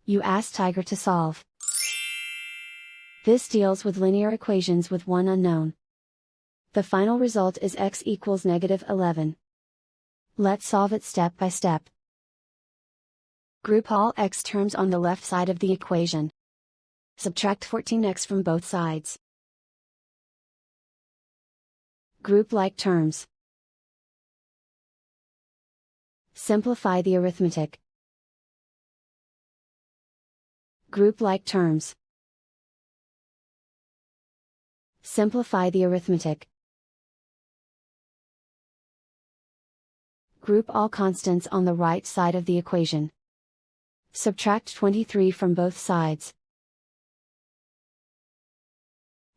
You ask Tiger to solve. This deals with linear equations with one unknown. The final result is x equals -11. Let's solve it step by step. Group all x terms on the left side of the equation. Subtract 14x from both sides. Group like terms. Simplify the arithmetic. Group like terms. Simplify the arithmetic. Group all constants on the right side of the equation. Subtract 23 from both sides.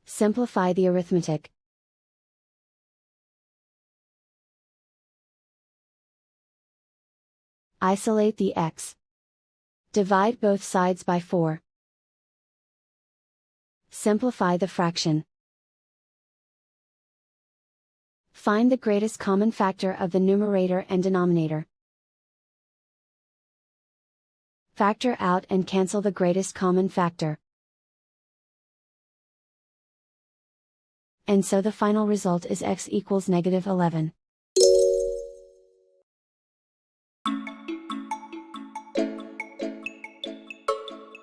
Simplify the arithmetic. Isolate the x. Divide both sides by 4. Simplify the fraction. Find the greatest common factor of the numerator and denominator. Factor out and cancel the greatest common factor. And so the final result is x equals -11.